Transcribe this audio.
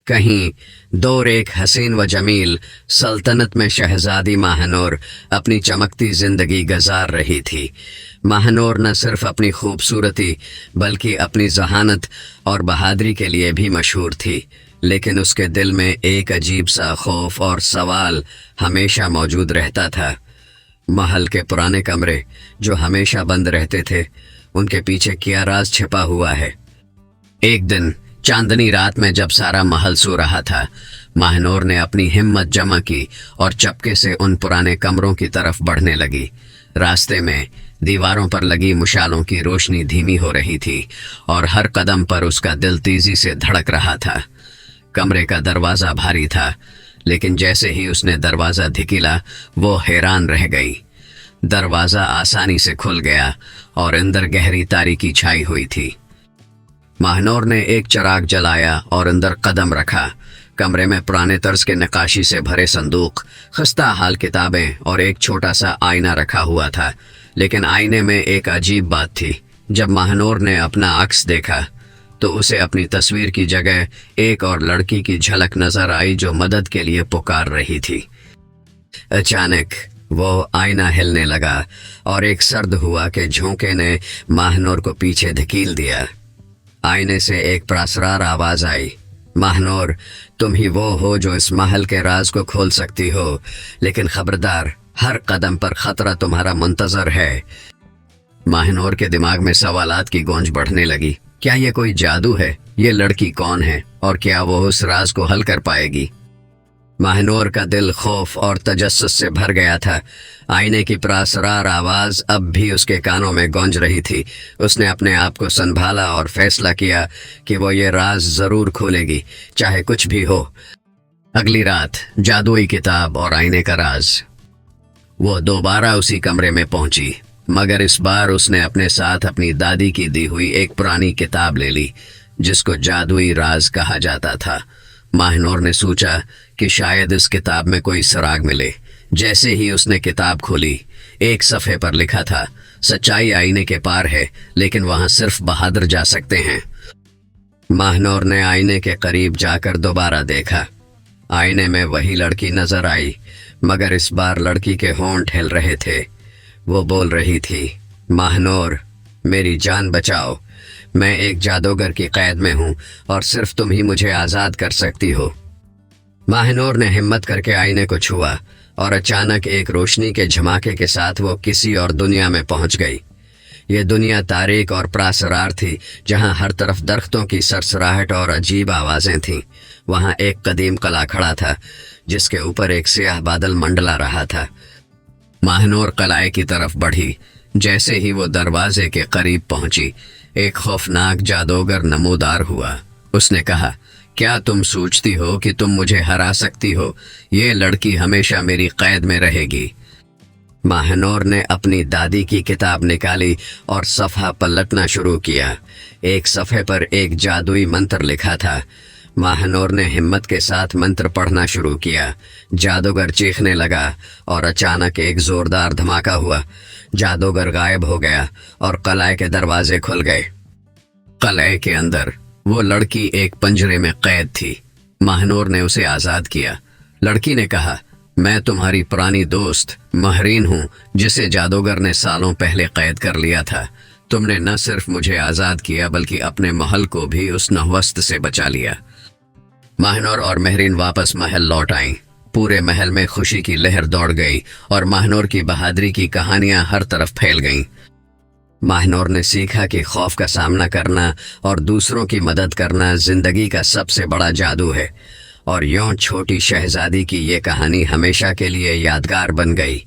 कहीं दौर एक हसीन व जमील सल्तनत में शहजादी महानूर अपनी चमकती जिंदगी गुजार रही थी। महानूर न सिर्फ अपनी खूबसूरती बल्कि अपनी जहानत और बहादुरी के लिए भी मशहूर थी, लेकिन उसके दिल में एक अजीब सा खौफ और सवाल हमेशा मौजूद रहता था। महल के पुराने कमरे जो हमेशा बंद रहते थे, उनके पीछे क्या राज छिपा हुआ है। एक दिन चांदनी रात में जब सारा महल सो रहा था, महानूर ने अपनी हिम्मत जमा की और चपके से उन पुराने कमरों की तरफ बढ़ने लगी। रास्ते में दीवारों पर लगी मुशालों की रोशनी धीमी हो रही थी और हर कदम पर उसका दिल तेजी से धड़क रहा था। कमरे का दरवाजा भारी था, लेकिन जैसे ही उसने दरवाजा धिकिला, वो हैरान रह गई। दरवाजा आसानी से खुल गया और अंदर गहरी तारीकी छाई हुई थी। महानूर ने एक चिराग जलाया और अंदर कदम रखा। कमरे में पुराने तर्ज के नक्काशी से भरे संदूक, खस्ता हाल किताबें और एक छोटा सा आईना रखा हुआ था, लेकिन आईने में एक अजीब बात थी। जब महानूर ने अपना अक्स देखा तो उसे अपनी तस्वीर की जगह एक और लड़की की झलक नजर आई जो मदद के लिए पुकार रही थी। अचानक वो आईना हिलने लगा और एक सर्द हुआ के झोंके ने महानूर को पीछे धकेल दिया। आईने से एक प्रासरार आवाज आई, महानूर, तुम ही वो हो जो इस महल के राज को खोल सकती हो, लेकिन खबरदार, हर कदम पर खतरा तुम्हारा मुंतजर है। महानूर के दिमाग में सवालात की गूंज बढ़ने लगी। क्या ये कोई जादू है? ये लड़की कौन है और क्या वो उस राज को हल कर पाएगी? महानूर का दिल खौफ और तजस्सुस से भर गया था। आईने की प्रासरार आवाज अब भी उसके कानों में गूंज रही थी। उसने अपने आप को संभाला और फैसला किया कि वो ये राज जरूर खोलेगी, चाहे कुछ भी हो। अगली रात जादुई किताब और आईने का राज। वो दोबारा उसी कमरे में पहुंची, मगर इस बार उसने अपने साथ अपनी दादी की दी हुई एक पुरानी किताब ले ली, जिसको जादुई राज कहा जाता था। महानूर ने सोचा कि शायद इस किताब में कोई सुराग मिले। जैसे ही उसने किताब खोली, एक सफ़े पर लिखा था, सच्चाई आईने के पार है, लेकिन वहां सिर्फ बहादुर जा सकते हैं। महानूर ने आईने के करीब जाकर दोबारा देखा। आईने में वही लड़की नजर आई, मगर इस बार लड़की के होंठ हिल रहे थे। वो बोल रही थी, महानूर, मेरी जान बचाओ। मैं एक जादूगर की कैद में हूं और सिर्फ तुम ही मुझे आजाद कर सकती हो। महानूर ने हिम्मत करके आईने को छुआ और अचानक एक रोशनी के झमाके के साथ वो किसी और दुनिया में पहुंच गई। ये दुनिया तारीक और प्रासरार थी, जहां हर तरफ दरख्तों की सरसराहट और अजीब आवाजें थीं। वहां एक कदीम किला खड़ा था, जिसके ऊपर एक स्याह बादल मंडला रहा था। महानूर किले की तरफ बढ़ी। जैसे ही वो दरवाजे के करीब पहुंची, एक खौफनाक जादूगर नमूदार हुआ। उसने कहा, क्या तुम सोचती हो कि तुम मुझे हरा सकती हो? ये लड़की हमेशा मेरी कैद में रहेगी। महानूर ने अपनी दादी की किताब निकाली और सफ़ा पलटना शुरू किया। एक सफ़े पर एक जादुई मंत्र लिखा था। महानूर ने हिम्मत के साथ मंत्र पढ़ना शुरू किया। जादूगर चीखने लगा और अचानक एक जोरदार धमाका हुआ। जादूगर गायब हो गया और किले के दरवाजे खुल गए। किले के अंदर वो लड़की एक पंजरे में कैद थी। महानूर ने उसे आजाद किया। लड़की ने कहा, मैं तुम्हारी पुरानी दोस्त महरीन हूँ, जिसे जादूगर ने सालों पहले कैद कर लिया था। तुमने न सिर्फ मुझे आजाद किया बल्कि अपने महल को भी उस नहवस्त से बचा लिया। महानूर और महरीन वापस महल लौट आईं। पूरे महल में खुशी की लहर दौड़ गई और महानूर की बहादुरी की कहानियां हर तरफ फैल गईं। महानूर ने सीखा कि खौफ का सामना करना और दूसरों की मदद करना जिंदगी का सबसे बड़ा जादू है, और यूं छोटी शहजादी की ये कहानी हमेशा के लिए यादगार बन गई।